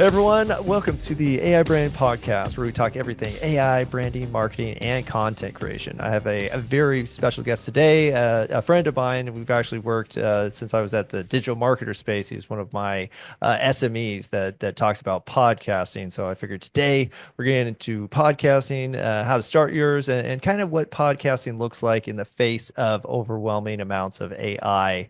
everyone, welcome to the AI Brand Podcast, where we talk everything AI, branding, marketing, and content creation. I have a very special guest today, a friend of mine. We've actually worked since I was at the digital marketer space. He's one of my SMEs that talks about podcasting. So I figured today we're getting into podcasting, how to start yours, and kind of what podcasting looks like in the face of overwhelming amounts of AI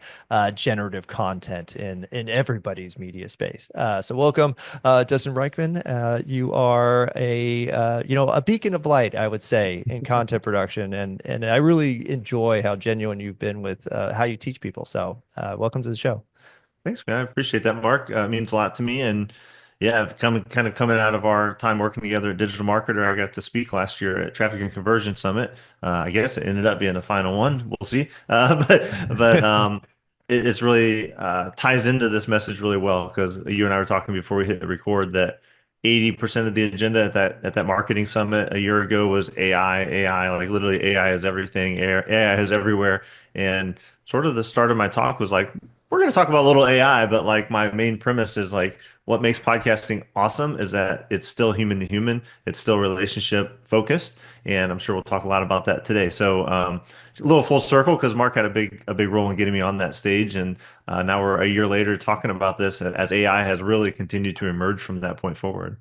generative content in everybody's media space. So welcome. Dustin Riechmann, you are a beacon of light, I would say, in content production, and I really enjoy how genuine you've been with how you teach people. So, welcome to the show. Thanks, man. I appreciate that, Mark. It means a lot to me. And yeah, I've coming out of our time working together at Digital Marketer. I got to speak last year at Traffic and Conversion Summit. I guess it ended up being the final one. We'll see. But it's really ties into this message really well because you and I were talking before we hit the record that 80% of the agenda at that marketing summit a year ago was AI. AI, like literally AI is everything. AI is everywhere. And sort of the start of my talk was like, we're going to talk about a little AI, but like my main premise is like what makes podcasting awesome is that it's still human to human, it's still relationship focused, and I'm sure we'll talk a lot about that today. So a little full circle because Mark had a big role in getting me on that stage, and now we're a year later talking about this as AI has really continued to emerge from that point forward.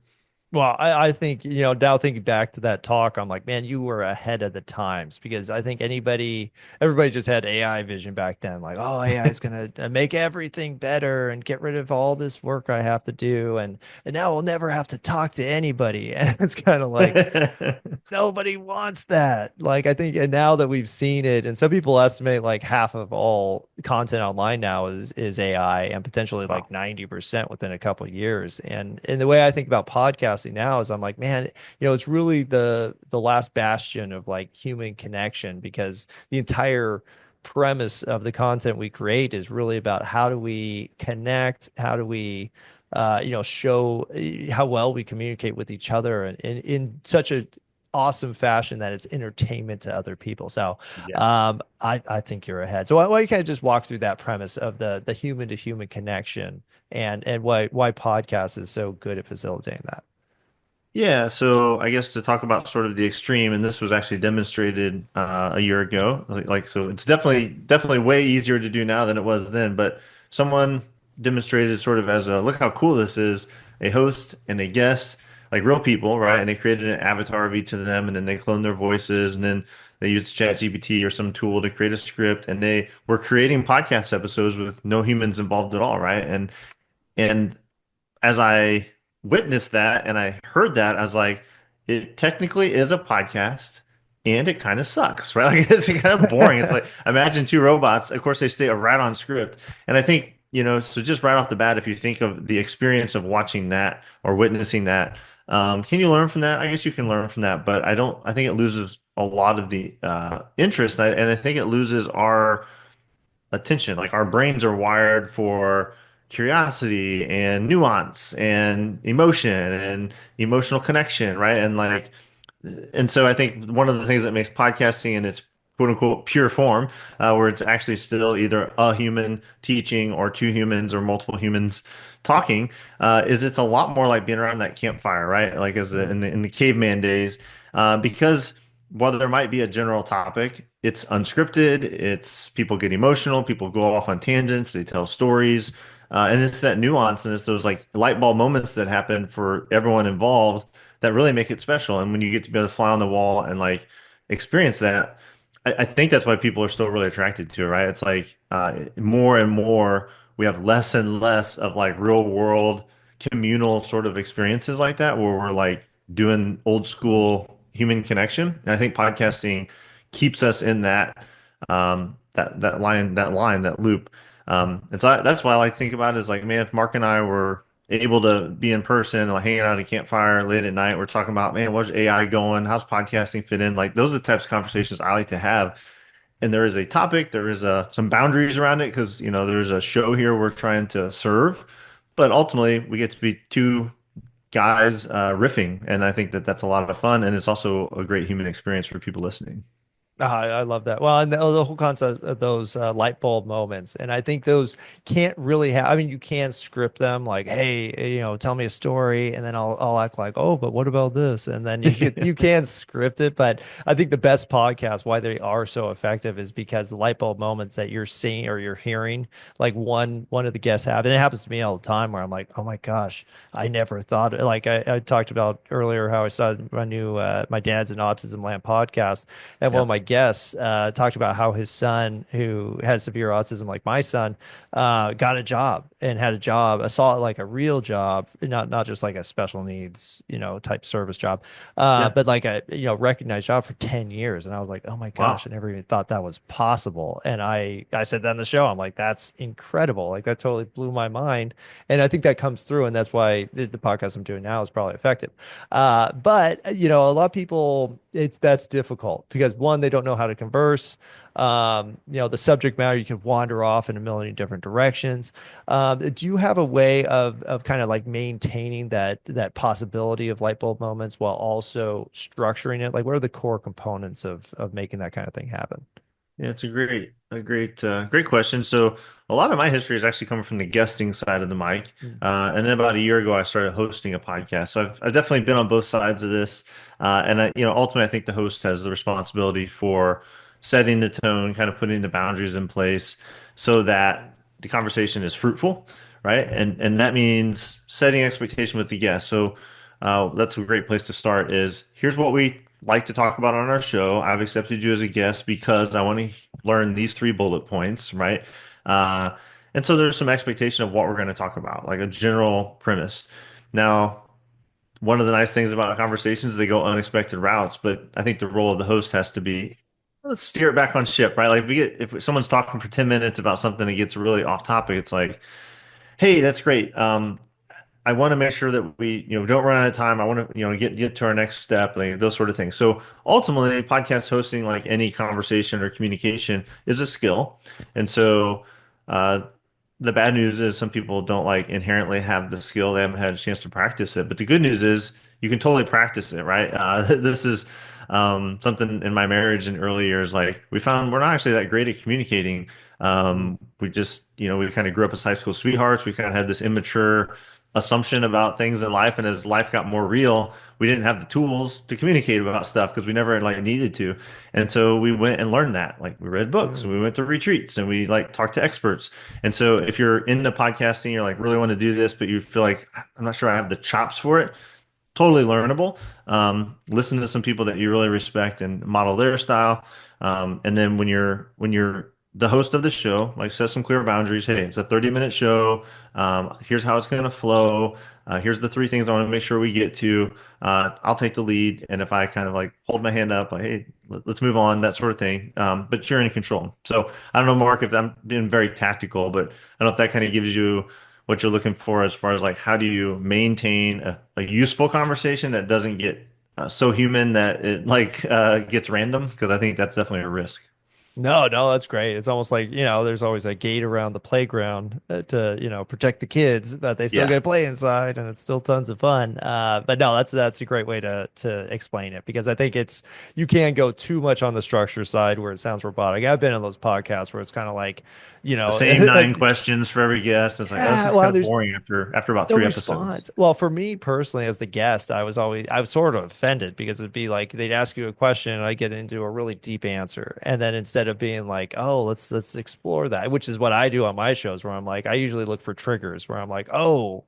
Well, I think, now thinking back to that talk, I'm like, man, you were ahead of the times because I think everybody just had AI vision back then. Like, oh, AI is going to make everything better and get rid of all this work I have to do. And now I'll never have to talk to anybody. And it's kind of like, nobody wants that. Like, I think, and now that we've seen it, and some people estimate like half of all content online now is AI, and potentially like Wow. 90% within a couple of years. And the way I think about podcasting now is I'm like, man, it's really the last bastion of like human connection, because the entire premise of the content we create is really about how do we connect, how do we show how well we communicate with each other, and in such a awesome fashion that it's entertainment to other people. So Yeah. I think you're ahead. So why you kind of just walk through that premise of the human to human connection, and why podcast is so good at facilitating that. Yeah, so I guess to talk about sort of the extreme, and this was actually demonstrated a year ago. So it's definitely way easier to do now than it was then. But someone demonstrated sort of as a look how cool this is, a host and a guest, like real people, right? And they created an avatar of each of them, and then they cloned their voices, and then they used ChatGPT or some tool to create a script, and they were creating podcast episodes with no humans involved at all, right? And as I witnessed that and I heard that, I was like, it technically is a podcast and it kind of sucks, right? Like it's kind of boring. It's like imagine two robots. Of course, they stay right on script. And I think, so just right off the bat, if you think of the experience of watching that or witnessing that, can you learn from that? I guess you can learn from that, but I think it loses a lot of the interest. And I think it loses our attention. Like our brains are wired for curiosity and nuance and emotion and emotional connection, right? And so I think one of the things that makes podcasting in its quote unquote pure form, where it's actually still either a human teaching or two humans or multiple humans talking, is it's a lot more like being around that campfire, right? Like as Mm. in the caveman days, because while there might be a general topic, it's unscripted. It's people get emotional, people go off on tangents, they tell stories, and it's that nuance and it's those like light bulb moments that happen for everyone involved that really make it special. And when you get to be able to fly on the wall and like experience that, I think that's why people are still really attracted to it, right? It's like more and more we have less and less of like real world communal sort of experiences like that where we're like doing old school human connection. And I think podcasting keeps us in that loop. And so that's why I like to think about it is like, man, if Mark and I were able to be in person, like hanging out at a campfire late at night, we're talking about, man, where's AI going? How's podcasting fit in? Like those are the types of conversations I like to have. And there is a topic, there is some boundaries around it because, there's a show here we're trying to serve. But ultimately, we get to be two guys riffing. And I think that that's a lot of fun. And it's also a great human experience for people listening. I love that. Well, and the whole concept of those light bulb moments, and I think those can't really have. I mean, you can script them like, "Hey, tell me a story," and then I'll act like, "Oh, but what about this?" And then you can script it. But I think the best podcasts, why they are so effective, is because the light bulb moments that you're seeing or you're hearing, like one of the guests have, and it happens to me all the time, where I'm like, "Oh my gosh, I never thought." Like I talked about earlier how I started my new my dad's an autism land podcast. And one of Yep. my guests talked about how his son, who has severe autism like my son, got a job and had a job, like a real job, not just like a special needs, type service job, Yeah. but like a recognized job for 10 years. And I was like, oh my gosh, I Wow. never even thought that was possible. And I said that in the show. I'm like, that's incredible. Like that totally blew my mind. And I think that comes through, and that's why the podcast I'm doing now is probably effective. But a lot of people, that's difficult because one, they don't know how to converse. The subject matter, you could wander off in a million different directions. Do you have a way of kind of like maintaining that possibility of light bulb moments while also structuring it? Like, what are the core components of making that kind of thing happen? Yeah, it's a great question. So a lot of my history is actually coming from the guesting side of the mic. Mm. And then about a year ago, I started hosting a podcast. So I've definitely been on both sides of this. Ultimately, I think the host has the responsibility for setting the tone, kind of putting the boundaries in place so that the conversation is fruitful, right? And that means setting expectation with the guest. So that's a great place to start is here's what we like to talk about on our show. I've accepted you as a guest because I want to learn these three bullet points, right? Uh, and so there's some expectation of what we're going to talk about, like a general premise. Now, one of the nice things about conversations is they go unexpected routes, but I think the role of the host has to be let's steer it back on ship, right? Like if someone's talking for 10 minutes about something that gets really off topic, it's like, hey, that's great. I want to make sure that we, don't run out of time. I want to, get to our next step, like those sort of things. So ultimately, podcast hosting, like any conversation or communication, is a skill. And so, uh, the bad news is some people don't like inherently have the skill. They haven't had a chance to practice it. But the good news is you can totally practice it, right? This is something in my marriage in early years. Like we found we're not actually that great at communicating. Mm. We just, we kind of grew up as high school sweethearts. We kind of had this immature assumption about things in life, and as life got more real, we didn't have the tools to communicate about stuff because we never like needed to. And so we went and learned that. Like we read books and Mm. we went to retreats and we like talked to experts. And so if you're into podcasting, you're like really want to do this, but you feel like I'm not sure I have the chops for it, totally learnable. Listen to some people that you really respect and model their style. And then when you're the host of the show, like set some clear boundaries. Hey, it's a 30-minute show. Here's how it's going to flow. Here's the three things I want to make sure we get to. I'll take the lead. And if I kind of like hold my hand up, like, hey, let's move on, that sort of thing. But you're in control. So I don't know, Mark, if I'm being very tactical, but I don't know if that kind of gives you what you're looking for as far as like how do you maintain a useful conversation that doesn't get so human that it like gets random because I think that's definitely a risk. No, no, that's great. It's almost like, there's always a gate around the playground to, protect the kids, but they still get Yeah. to play inside and it's still tons of fun. But no, that's a great way to explain it because I think you can go too much on the structure side where it sounds robotic. I've been in those podcasts where it's kind of like, The same nine questions for every guest. It's like, oh, this yeah, is well, kind of there's boring after about no three episodes. response. Well, for me personally, as the guest, I was sort of offended because it'd be like they'd ask you a question and I get into a really deep answer, and then instead of being like, "Oh, let's explore that," which is what I do on my shows, where I'm like, I usually look for triggers where I'm like, "Oh,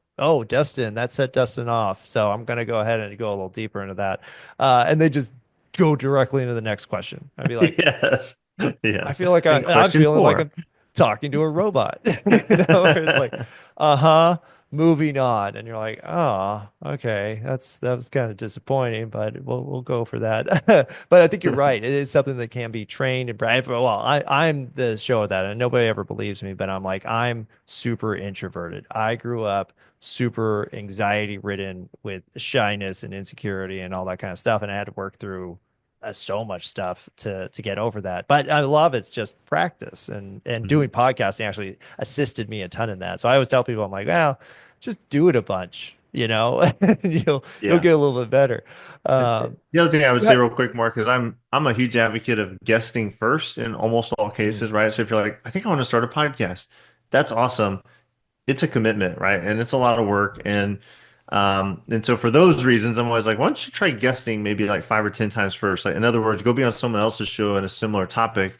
Dustin, that set Dustin off," so I'm gonna go ahead and go a little deeper into that, and they just go directly into the next question. I'd be like, Yes. I Yeah. feel like And I'm question feeling like four. I'm talking to a robot, where it's like, uh-huh, moving on, and you're like, oh, okay, that was kind of disappointing, but we'll go for that. But I think you're right. It is something that can be trained and well, I'm the show of that, and nobody ever believes me, but I'm like, I'm super introverted. I grew up super anxiety ridden with shyness and insecurity and all that kind of stuff, and I had to work through so much stuff to get over that. But I love it's just practice and Mhm. doing podcasting actually assisted me a ton in that. So I always tell people I'm like, well, just do it a bunch. you know, and you'll Yeah. get a little bit better. Um, The other thing I would say but real quick, Mark, is I'm a huge advocate of guesting first in almost all mm, cases, right? So if you're like, I think I want to start a podcast, that's awesome. It's a commitment, right? And it's a lot of work. And so for those reasons, I'm always like, why don't you try guesting maybe like 5 or 10 times first? Like in other words, go be on someone else's show in a similar topic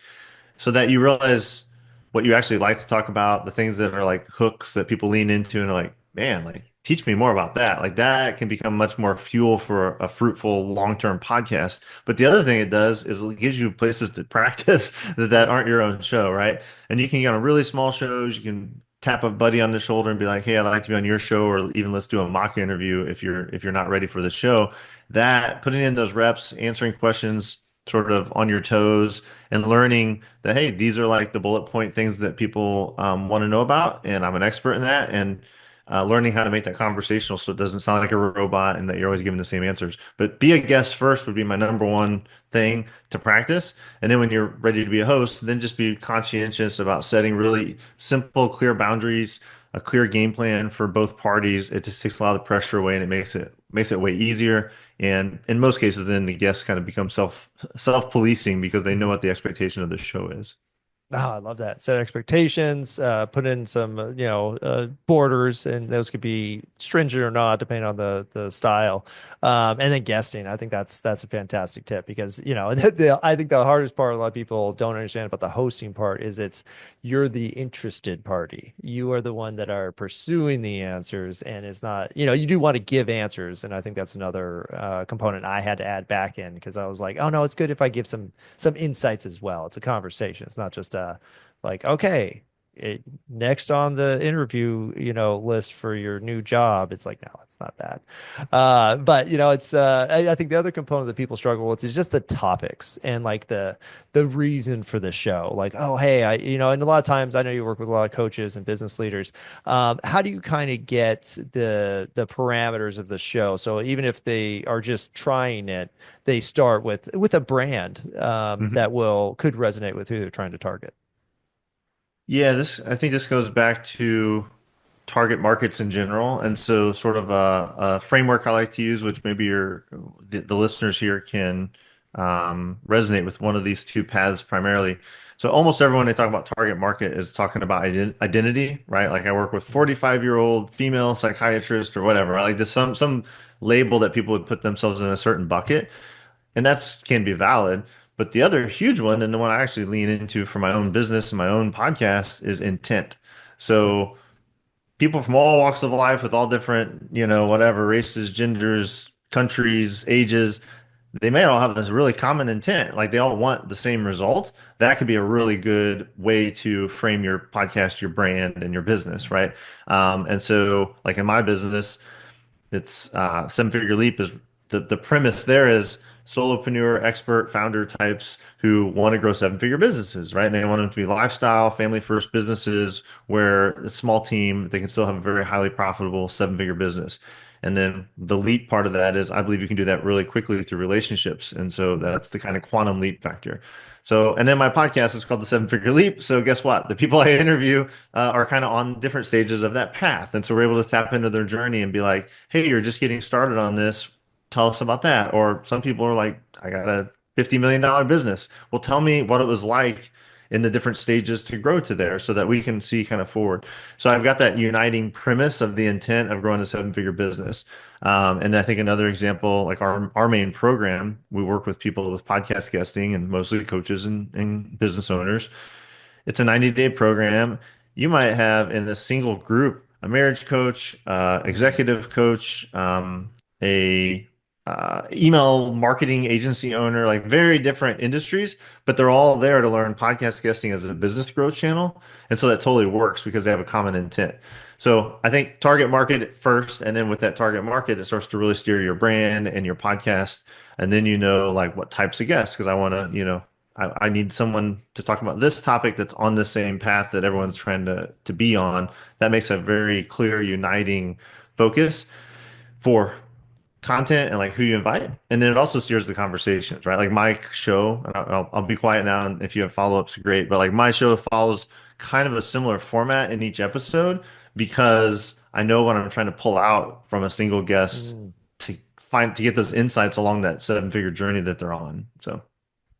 so that you realize what you actually like to talk about, the things that are like hooks that people lean into and are like, man, like teach me more about that. Like that can become much more fuel for a fruitful long-term podcast. But the other thing it does is it gives you places to practice that aren't your own show, right? And you can get on really small shows, you can tap a buddy on the shoulder and be like, "Hey, I'd like to be on your show," or even let's do a mock interview if you're not ready for the show. That putting in those reps, answering questions sort of on your toes and learning that, hey, these are like the bullet point things that people want to know about, and I'm an expert in that, and learning how to make that conversational so it doesn't sound like a robot and that you're always giving the same answers. But be a guest first would be my number one thing to practice. And then when you're ready to be a host, then just be conscientious about setting really simple, clear boundaries, a clear game plan for both parties. It just takes a lot of the pressure away and it makes it way easier. And in most cases, then the guests kind of become self-policing because they know mhm. what the expectation of the show is. Oh, I love that. Set expectations, put in some, borders, and those could be stringent or not, depending on the style. And then guesting, I think that's a fantastic tip because, I think the hardest part a lot of people don't understand about the hosting part is you're the interested party. You are the one that are pursuing the answers, and it's not, you do want to give answers, and I think that's another component I had to add back in because I was like, oh no, it's good if I give some insights as well. It's a conversation. It's not just like, okay, next on the interview, list for your new job. It's like, no, it's not that. But it's I think the other component that people struggle with is just the topics and like the reason for the show. Like, oh, hey, and a lot of times I know you work with a lot of coaches and business leaders. How do you kind of get the parameters of the show? So even if they are just trying it, they start with a brand Mhm. that could resonate with who they're trying to target. Yeah, this I think this goes back to target markets in general, and so sort of a framework I like to use, which maybe the listeners here can resonate with one of these two paths primarily. So almost everyone they talk about target market is talking about identity, right? Like I work with 45-year-old female psychiatrist or whatever, right? Like this some label that people would put themselves in a certain bucket. And that's can be valid. But the other huge one, and the one I actually lean into for my own business and my own podcast, is intent. Mm, So people from all walks of life with all different, whatever races, genders, countries, ages, they may all have this really common intent. Like they all want the same result. That could be a really good way to frame your podcast, your brand, and your business, right? And so, like in my business, it's Seven Figure Leap is the premise there is solopreneur, expert, founder types who want to grow seven-figure businesses, right? And they want them to be lifestyle, family first businesses where a small team, they can still have a very highly profitable seven-figure business. And then the leap part of that is I believe you can do that really quickly through relationships. And so mhm, that's the kind of quantum leap factor. So, and then my podcast is called The Seven Figure Leap. So guess what? The people I interview are kind of on different stages of that path. And so we're able to tap into their journey and be like, hey, you're just getting started on this. Tell us about that. Or some people are like, I got a $50 million business. Well, tell me what it was like in the different stages to grow to there so that we can see kind of forward. So I've got that uniting premise of the intent of growing a seven-figure business. And I think another example, like our main program, we work with people with podcast guesting and mostly coaches and business owners. It's a 90-day program. You might have in a single group a marriage coach, mhm. executive coach, a email marketing agency owner, like very different industries, but they're all there to learn podcast guesting as a business growth channel. And so that totally works because they have a common intent. So I think target market first, and then with that target market, it starts to really steer your brand and your podcast. And then like what types of guests, because I want to, I need someone to talk about this topic that's on the same path that everyone's trying to be on. That makes a very clear, uniting focus for content and like who you invite. And then it also steers the conversations, right? Like my show, and I'll be quiet now. And if you have follow-ups, great. But like my show follows kind of a similar format in each episode because I know what I'm trying to pull out from a single guest Mm. to get those insights along that seven-figure journey that they're on. So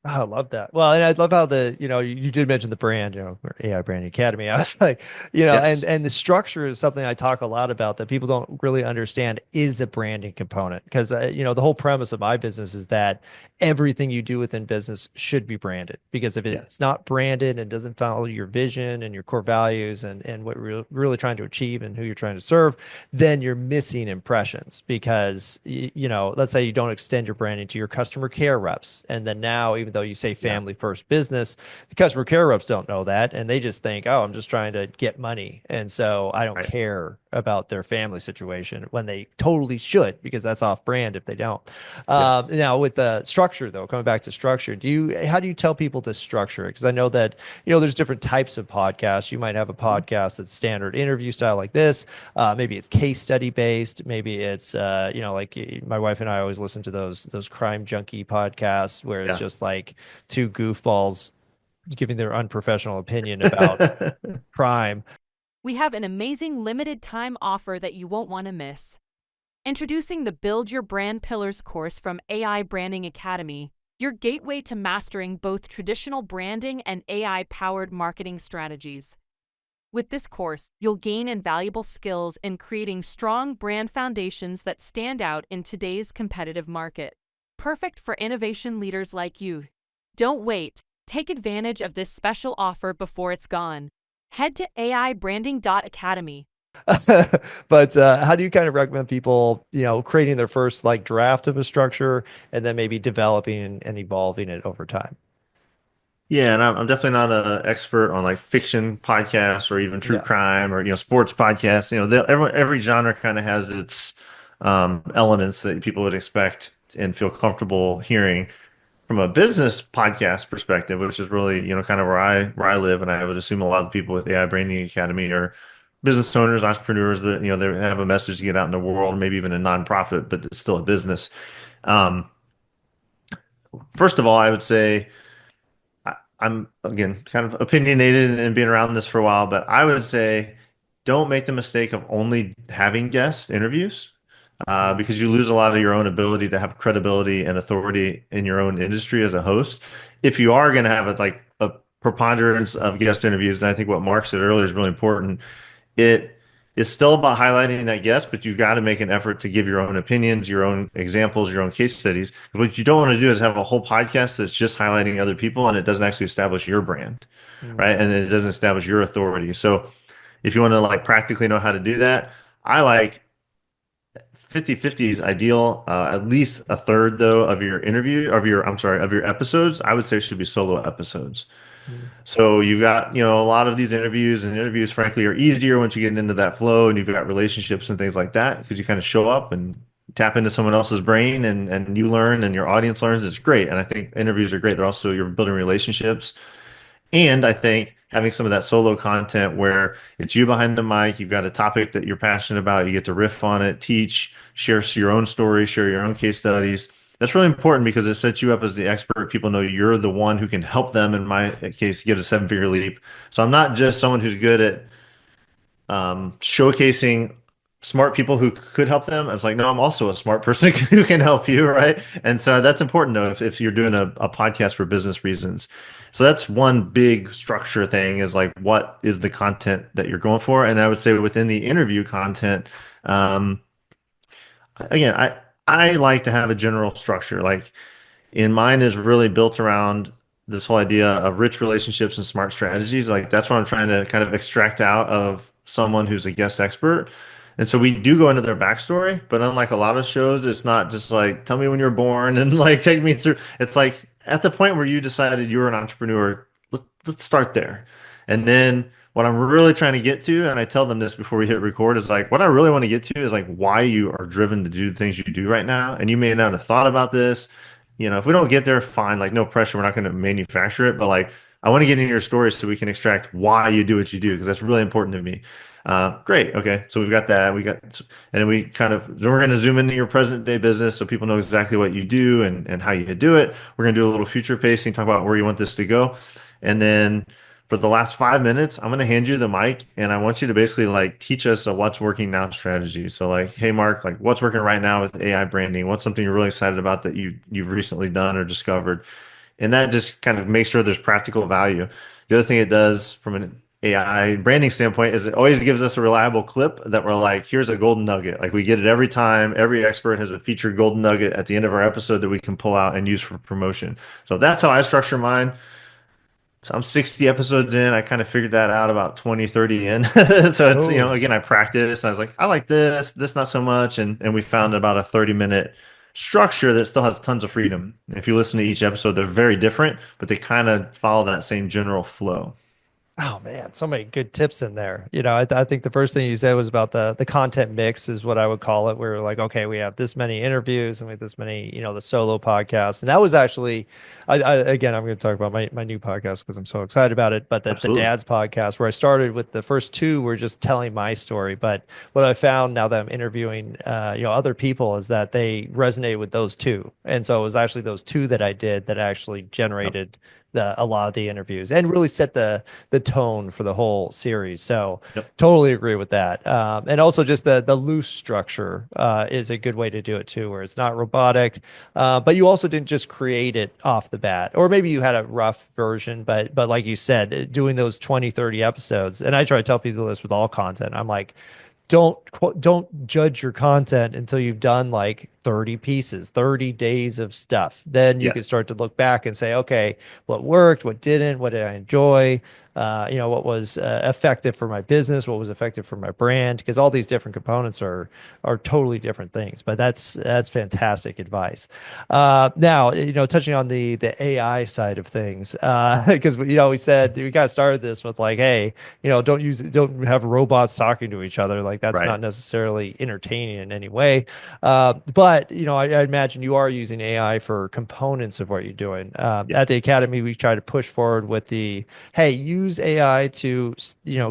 Oh, I love that. Well, and I love how you did mention the brand, or AI Branding Academy. I was like, yes, and the structure is something I talk a lot about that people don't really understand is a branding component because, the whole premise of my business is that everything you do within business should be branded because if yeah, it's not branded and doesn't follow your vision and your core values and what you're really trying to achieve and who you're trying to serve, then you're missing impressions because let's say you don't extend your branding to your customer care reps, and then now even though you say yeah, family first business, the customer care reps don't know that, and they just think, oh, I'm just trying to get money, and so I don't right, care about their family situation when they totally should because that's off brand if they don't. yes. Now with the structure though, coming back to structure, how do you tell people to structure it? Because I know that there's different types of podcasts. You might have a podcast that's standard interview style like this. Maybe it's case study based. Maybe it's like my wife and I always listen to those crime junkie podcasts where it's Yeah. just like two goofballs giving their unprofessional opinion about crime. We have an amazing limited time offer that you won't want to miss. Introducing the Build Your Brand Pillars course from AI Branding Academy, your gateway to mastering both traditional branding and AI-powered marketing strategies. With this course, you'll gain invaluable skills in creating strong brand foundations that stand out in today's competitive market. Perfect for innovation leaders like you. Don't wait. Take advantage of this special offer before it's gone. Head to aibranding.academy. But how do you kind of recommend people, creating their first like draft of a structure and then maybe developing and evolving it over time? Yeah, and I'm definitely not an expert on like fiction podcasts or even true Yeah. crime or sports podcasts. Every genre kind of has its elements that people would expect and feel comfortable hearing. From a business podcast perspective, which is really kind of where I live, and I would assume a lot of the people with AI Branding Academy are business owners, entrepreneurs that they have a message to get out in the world, maybe even a nonprofit, but it's still a business. Um, First of all, I would say. I'm again kind of opinionated and being around this for a while, but I would say don't make the mistake of only having guest interviews Mm, because you lose a lot of your own ability to have credibility and authority in your own industry as a host. If you are going to have a preponderance of guest interviews, and I think what Mark said earlier is really important, it is still about highlighting that guest, but you've got to make an effort to give your own opinions, your own examples, your own case studies. What you don't want to do is have a whole podcast that's just highlighting other people and it doesn't actually establish your brand, mm, right? And it doesn't establish your authority. So if you want to like practically know how to do that, I like 50-50 is ideal. At least a third though of your interview I'm sorry, of your episodes, I would say should be solo episodes. mm, So you've got, a lot of these interviews, and interviews, frankly, are easier once you get into that flow and you've got relationships and things like that because you kind of show up and tap into someone else's brain and you learn and your audience learns. It's great. And I think interviews are great. They're also, you're building relationships. And I think having some of that solo content where it's you behind the mic, you've got a topic that you're passionate about, you get to riff on it, teach, share your own story, share your own case studies. That's really important because it sets you up as the expert. People know you're the one who can help them, in my case, get a seven-figure leap. So I'm not just someone who's good at showcasing smart people who could help them. I was like, no, I'm also a smart person who can help you, right? And so that's important though if you're doing a podcast for business reasons. So that's one big structure thing is like what is the content that you're going for? And I would say within the interview content, um, again, I like to have a general structure. Like and mine is really built around this whole idea of rich relationships and smart strategies. Like that's what I'm trying to kind of extract out of someone who's a guest expert. And so we do go into their backstory, but unlike a lot of shows, it's not just like, tell me when you're born and like take me through. It's like at the point where you decided you were an entrepreneur, let's start there. And then what I'm really trying to get to, and I tell them this before we hit record, is like what I really want to get to is like why you are driven to do the things you do right now. And you may not have thought about this. If we don't get there, fine. Like no pressure. We're not going to manufacture it, but like I want to get into your story so we can extract why you do what you do because that's really important to me. Great. Okay. So we've got that. And then we're going to zoom into your present day business so people know exactly what you do and how you do it. We're going to do a little future pacing, talk about where you want this to go. And then for the last 5 minutes, I'm going to hand you the mic and I want you to basically like teach us a what's working now strategy. So like, hey Mark, like what's working right now with AI branding? What's something you're really excited about that you've recently done or discovered? And that just kind of makes sure there's practical value. The other thing it does from an AI branding standpoint is it always gives us a reliable clip that we're like, here's a golden nugget. Like we get it every time. Every expert has a featured golden nugget at the end of our episode that we can pull out and use for promotion. So that's how I structure mine. So I'm 60 episodes in. I kind of figured that out about 20, 30 in. So it's, Oh. again, I practiced. I was like, I like this not so much. And we found about a 30-minute structure that still has tons of freedom. If you listen to each episode, they're very different, but they kind of follow that same general flow. Oh man, so many good tips in there. I think the first thing you said was about the content mix is what I would call it. We're like, okay, we have this many interviews and we have this many, the solo podcasts. And that was actually, again, I'm going to talk about my new podcast because I'm so excited about it. But the Absolutely. dad's podcast where I started with the first two were just telling my story. But what I found now that I'm interviewing, other people is that they resonate with those two. And so it was actually those two that I did that actually Yep. generated a lot of the interviews and really set the tone for the whole series. So Yep. totally agree with that. And also just the loose structure is a good way to do it too, where it's not robotic, but you also didn't just create it off the bat, or maybe you had a rough version, but like you said, doing those 20, 30 episodes, and I try to tell people this with all content. I'm like, don't judge your content until you've done like 30 pieces, 30 days of stuff. Then you can Yes. start to look back and say, okay, what worked, what didn't, what did I enjoy, what was effective for my business, what was effective for my brand, because all these different components are totally different things. But that's fantastic advice. Now, touching on the AI side of things, because we said we kind of started this with like, hey, don't have robots talking to each other. Like that's Right. not necessarily entertaining in any way. But I imagine you are using AI for components of what you're doing. Yeah. At the academy, we try to push forward with the, hey, use AI to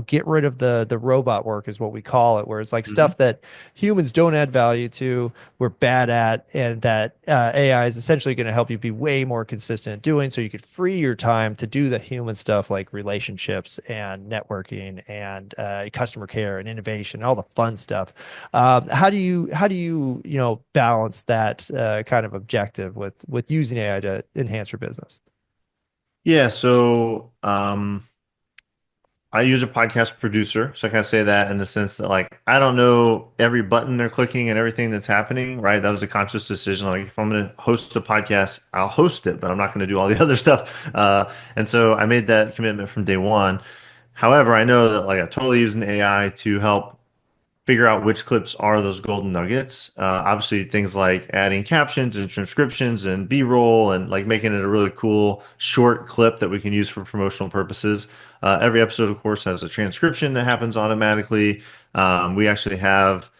get rid of the robot work is what we call it, where it's like Hmm. stuff that humans don't add value to, we're bad at, and that AI is essentially going to help you be way more consistent at doing, so you could free your time to do the human stuff like relationships and networking and customer care and innovation, all the fun stuff. How do you balance that kind of objective with using AI to enhance your business? Yeah. So, I use a podcast producer, so I kind of say that in the sense that like I don't know every button they're clicking and everything that's happening, right? That was a conscious decision. Like if I'm going to host a podcast, I'll host it, but I'm not going to do all the other stuff. And so I made that commitment from day one. However, I know that like I totally use an AI to help figure out which clips are those golden nuggets. Obviously, things like adding captions and transcriptions and B-roll and like making it a really cool short clip that we can use for promotional purposes. Every episode, of course, has a transcription that happens automatically. We actually have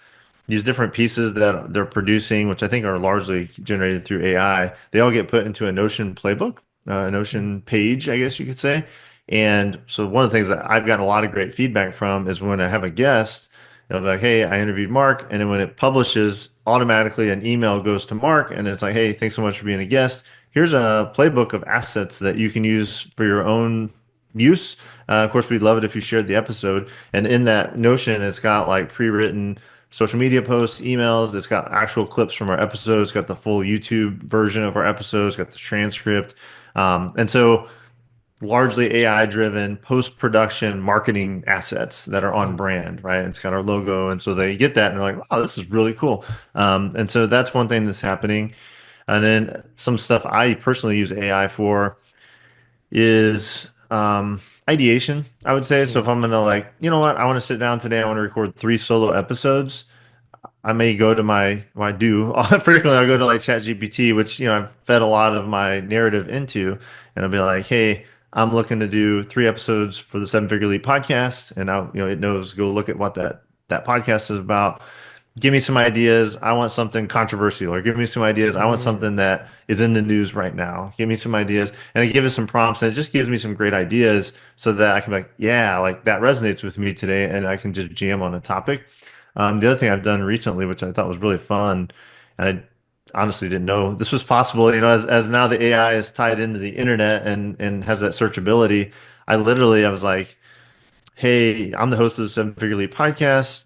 these different pieces that they're producing, which I think are largely generated through AI. They all get put into a Notion playbook, a Notion page, I guess you could say. And so one of the things that I've gotten a lot of great feedback from is when I have a guest, they'll be like, hey, I interviewed Mark. And then when it publishes, automatically an email goes to Mark and it's like, hey, thanks so much for being a guest. Here's a playbook of assets that you can use for your own use. Of course, we'd love it if you shared the episode. And in that Notion, it's got like pre-written social media posts, emails. It's got actual clips from our episodes. It's got the full YouTube version of our episodes. Got the transcript. And so largely AI driven post production marketing assets that are on brand, right? It's got our logo. And so they get that and they're like, wow, this is really cool. And so that's one thing that's happening. And then some stuff I personally use AI for is ideation, I would say. So if Mm. I'm gonna like, you know what, I want to sit down today, I want to record 3 solo episodes. I may go to well, I do frequently. I'll go to like ChatGPT, which I've fed a lot of my narrative into, and I'll be like, "Hey, I'm looking to do 3 episodes for the Seven Figure Leap podcast," and it knows go look at what that podcast is about. Give me some ideas. I want something controversial, or give me some ideas. I want Mm. something that is in the news right now. Give me some ideas, and I give it some prompts, and it just gives me some great ideas so that I can be like, yeah, like that resonates with me today, and I can just jam on a topic. The other thing I've done recently, which I thought was really fun, and I honestly didn't know this was possible, as now the AI is tied into the internet and has that searchability. I was like, hey, I'm the host of the Seven Figure Leap podcast,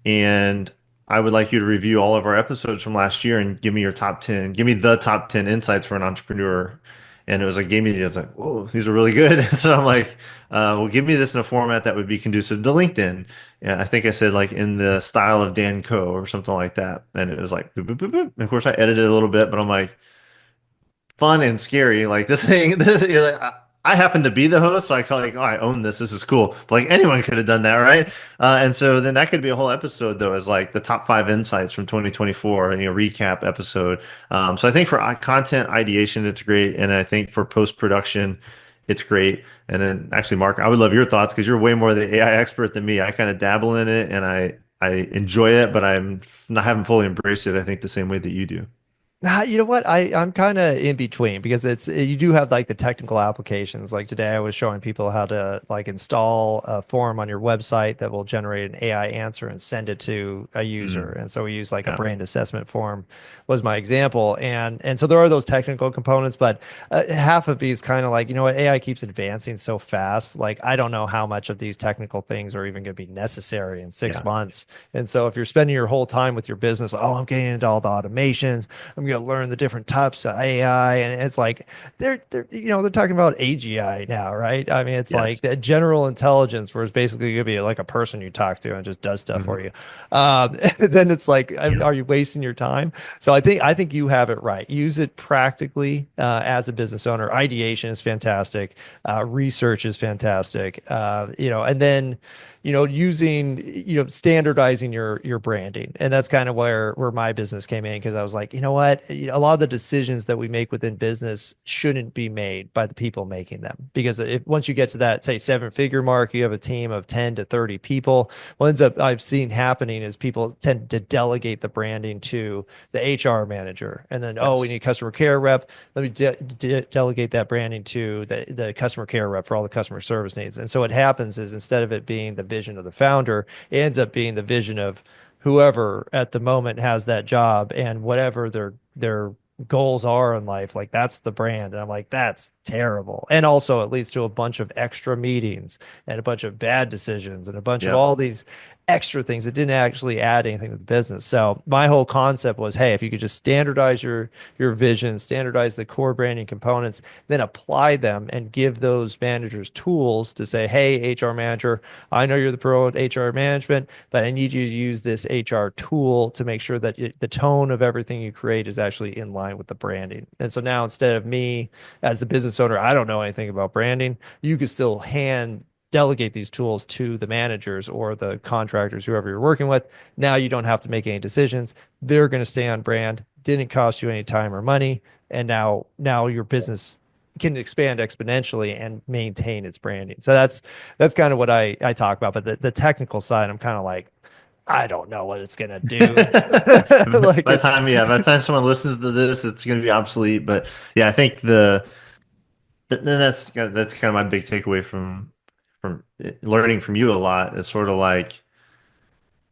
and I would like you to review all of our episodes from last year and give me your top 10, give me the top 10 insights for an entrepreneur. And it was like, I was like, whoa, these are really good. So I'm like, well, give me this in a format that would be conducive to LinkedIn. And I think I said like in the style of Dan Coe or something like that. And it was like, boop, boop, boop, boop. And of course I edited a little bit, but I'm like, fun and scary. Like this thing, I happen to be the host, so I felt like, oh, I own this. This is cool. But like anyone could have done that, right? And so then that could be a whole episode, though, as like the top 5 insights from 2024, recap episode. So I think for content ideation, it's great, and I think for post production, it's great. And then actually, Mark, I would love your thoughts because you're way more the AI expert than me. I kind of dabble in it, and I enjoy it, but I haven't fully embraced it. I think the same way that you do. You know what? I'm kind of in between because you do have like the technical applications. Like today, I was showing people how to like install a form on your website that will generate an AI answer and send it to a user. Mhm. And so we use like a Yeah. brand assessment form was my example. And so there are those technical components, but half of these kind of like, you know what? AI keeps advancing so fast. Like I don't know how much of these technical things are even going to be necessary in six Yeah. months. And so if you're spending your whole time with your business, oh, I'm getting into all the automations. I'm going to learn the different types of AI, and it's like they're talking about AGI now, right? I mean, it's like Yes. the general intelligence, where it's basically going to be like a person you talk to and just does stuff for Mhm. you. Then it's like, Yep. are you wasting your time? So I think you have it right. Use it practically as a business owner. Ideation is fantastic. Research is fantastic. And then using, standardizing your branding. And that's kind of where my business came in because I was like, you know what? A lot of the decisions that we make within business shouldn't be made by the people making them. Because if once you get to that, say, 7-figure mark, you have a team of 10 to 30 people. What ends up I've seen happening is people tend to delegate the branding to the HR manager. And then, oh, we Yes. need a customer care rep. Let me delegate that branding to the customer care rep for all the customer service needs. And so what happens is instead of it being the vision of the founder, it ends up being the vision of whoever at the moment has that job and whatever their goals are in life. Like that's the brand. And I'm like, that's terrible. And also it leads to a bunch of extra meetings and a bunch of bad decisions and a bunch of Yep. all these extra things that didn't actually add anything to the business. So my whole concept was, hey, if you could just standardize your vision, standardize the core branding components, then apply them and give those managers tools to say, hey, HR manager, I know you're the pro at HR management, but I need you to use this HR tool to make sure that the tone of everything you create is actually in line with the branding. And so now instead of me as the business owner, I don't know anything about branding, you could still delegate these tools to the managers or the contractors, whoever you're working with. Now you don't have to make any decisions. They're going to stay on brand. Didn't cost you any time or money. And now your business can expand exponentially and maintain its branding. So that's kind of what I talk about. But the technical side, I'm kind of like, I don't know what it's gonna do. Like it's By the time someone listens to this, it's going to be obsolete. But yeah, I think then that's kind of my big takeaway from learning from you a lot. It's sort of like,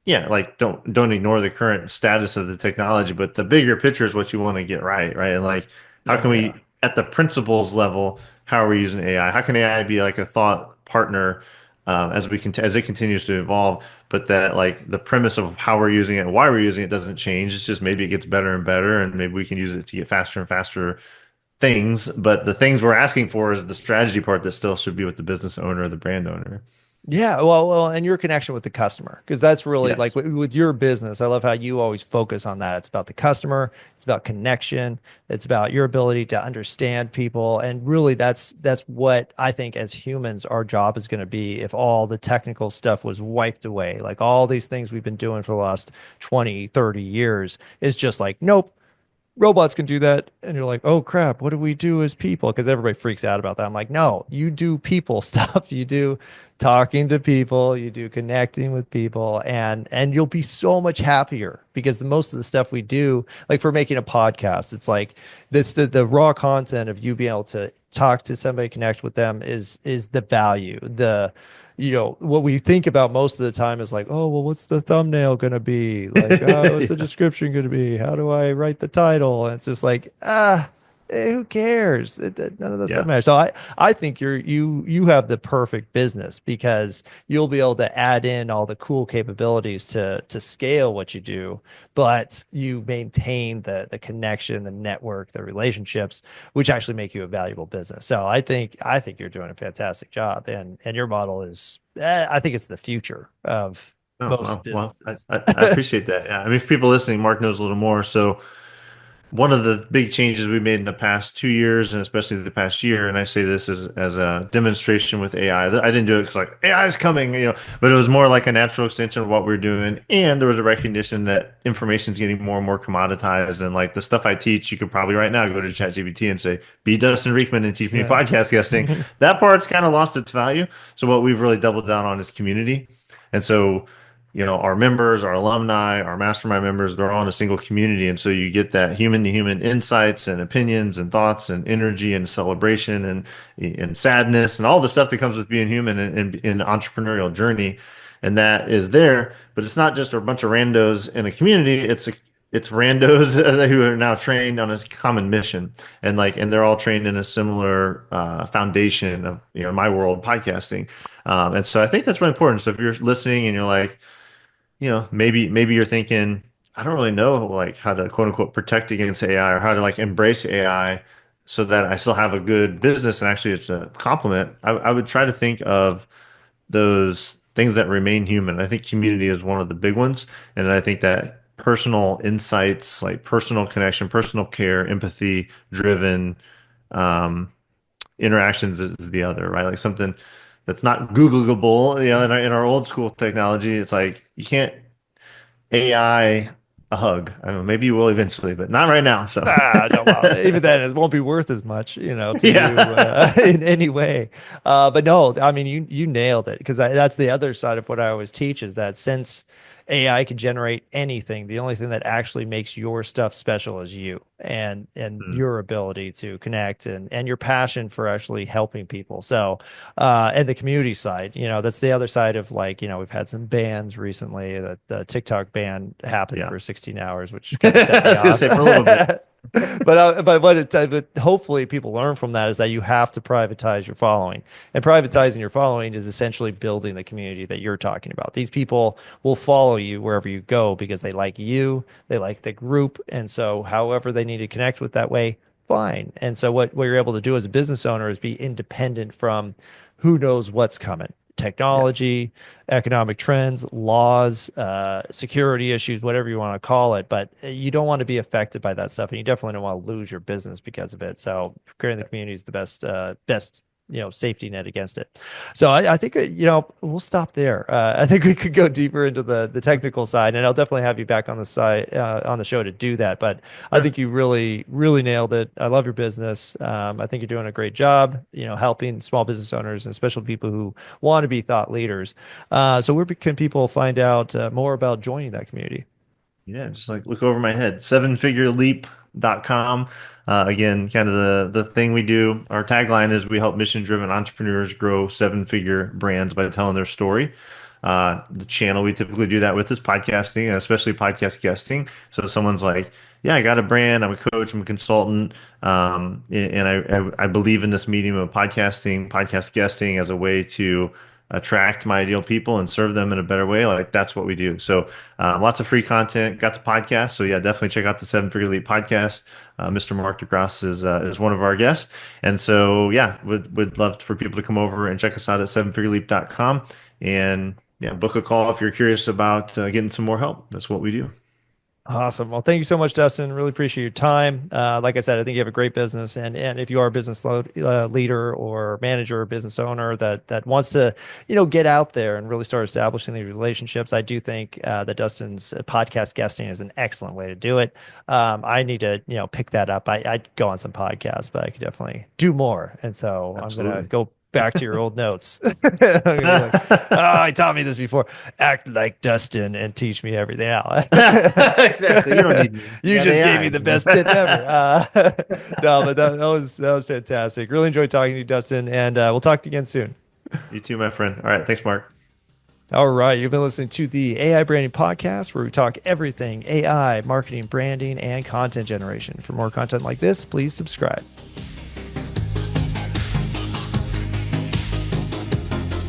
yeah, like don't ignore the current status of the technology, but the bigger picture is what you want to get right, right? And like, how can oh yeah. we, at the principles level, how are we using AI? How can AI be like a thought partner as it continues to evolve? But that like the premise of how we're using it and why we're using it doesn't change. It's just maybe it gets better and better, and maybe we can use it to get faster and faster things. But the things we're asking for is the strategy part that still should be with the business owner or the brand owner. Yeah, well, and your connection with the customer, because that's really like Yes. with your business. I love how you always focus on that. It's about the customer, it's about connection, it's about your ability to understand people, and really, that's what I think as humans, our job is going to be if all the technical stuff was wiped away. Like all these things we've been doing for the last 20, 30 years is just like, nope, robots can do that. And you're like, oh crap, what do we do as people? Because everybody freaks out about that. I'm like, no, you do people stuff. You do talking to people, you do connecting with people, and you'll be so much happier because most of the stuff we do, like for making a podcast, it's like that's the raw content of you being able to talk to somebody, connect with them is the value. What we think about most of the time is like, oh, well, what's the thumbnail going to be? Like, oh, what's the Yeah. description going to be? How do I write the title? And it's just like, Who cares? None of that stuff Yeah. matters. So I think you have the perfect business because you'll be able to add in all the cool capabilities to scale what you do, but you maintain the connection, the network, the relationships, which actually make you a valuable business. So I think you're doing a fantastic job, and your model is I think it's the future of Oh, most well, businesses. I appreciate that. Yeah. I mean, for people listening, Mark knows a little more. So one of the big changes we made in the past 2 years, and especially the past year, and I say this as a demonstration with AI. I didn't do it because like AI is coming, but it was more like a natural extension of what we're doing. And there was a recognition that information is getting more and more commoditized. And like the stuff I teach, you could probably right now go to ChatGPT and say, be Dustin Riechmann and teach me Yeah. podcast guesting. That part's kind of lost its value. So what we've really doubled down on is community. And so our members, our alumni, our mastermind members, they're all in a single community. And so you get that human to human insights and opinions and thoughts and energy and celebration and sadness and all the stuff that comes with being human and in an entrepreneurial journey. And that is there, but it's not just a bunch of randos in a community. It's randos who are now trained on a common mission, and they're all trained in a similar foundation of my world podcasting, and so I think that's really important. So if you're listening and you're like, maybe you're thinking, I don't really know like how to quote unquote protect against AI or how to like embrace AI so that I still have a good business and actually it's a compliment. I would try to think of those things that remain human. I think community is one of the big ones. And I think that personal insights, like personal connection, personal care, empathy driven interactions is the other, right? Like something that's not Googleable, in our old school technology, it's like you can't AI a hug. I don't know, maybe you will eventually, but not right now. So No, well, even then, it won't be worth as much, to you yeah. in any way. But no, I mean, you nailed it because that's the other side of what I always teach is that since AI can generate anything, the only thing that actually makes your stuff special is you and Mm, your ability to connect and your passion for actually helping people. So, and the community side, that's the other side of like, we've had some bans recently. That the TikTok ban happened yeah. for 16 hours, which kind of set I me was gonna off. say for a little bit. But hopefully people learn from that is that you have to privatize your following, and privatizing your following is essentially building the community that you're talking about. These people will follow you wherever you go because they like you, they like the group, and so however they need to connect with that way, fine. And so what you're able to do as a business owner is be independent from who knows what's coming. Yeah. Technology, economic trends, laws, security issues, whatever you want to call it. But you don't want to be affected by that stuff, and you definitely don't want to lose your business because of it. So creating the community is the best safety net against it. So I think we'll stop there. I think we could go deeper into the technical side, and I'll definitely have you back on the side on the show to do that. But I Sure. think you really nailed it. I love your business. I think you're doing a great job. Helping small business owners and especially people who want to be thought leaders. So where can people find out more about joining that community? Yeah, just like look over my head. Sevenfigureleap.com. Again, kind of the thing we do. Our tagline is we help mission-driven entrepreneurs grow seven-figure brands by telling their story. The channel we typically do that with is podcasting, and especially podcast guesting. So someone's like, "Yeah, I got a brand. I'm a coach. I'm a consultant, and I believe in this medium of podcasting, podcast guesting as a way to attract my ideal people and serve them in a better way." Like that's what we do. So lots of free content. Got the podcast. So yeah, definitely check out the Seven Figure Leap podcast. Mr. Mark de Grasse is one of our guests. And so yeah, would love for people to come over and check us out at sevenfigureleap.com and yeah, book a call if you're curious about getting some more help. That's what we do. Awesome. Well, thank you so much, Dustin. Really appreciate your time. Like I said, I think you have a great business, and if you are a business leader or manager or business owner that wants to, get out there and really start establishing these relationships, I do think that Dustin's podcast guesting is an excellent way to do it. I need to, pick that up. I go on some podcasts, but I could definitely do more, and so I'm gonna Absolutely. go back to your old notes. I'm gonna be like, oh, he taught me this before. Act like Dustin and teach me everything else. Exactly. You don't need me. You You got just gave me AI. the best tip ever. No, but that was fantastic. Really enjoyed talking to you, Dustin, and we'll talk again soon. You too, my friend. All right. Thanks, Mark. All right. You've been listening to the AI Branding Podcast, where we talk everything AI, marketing, branding, and content generation. For more content like this, please subscribe.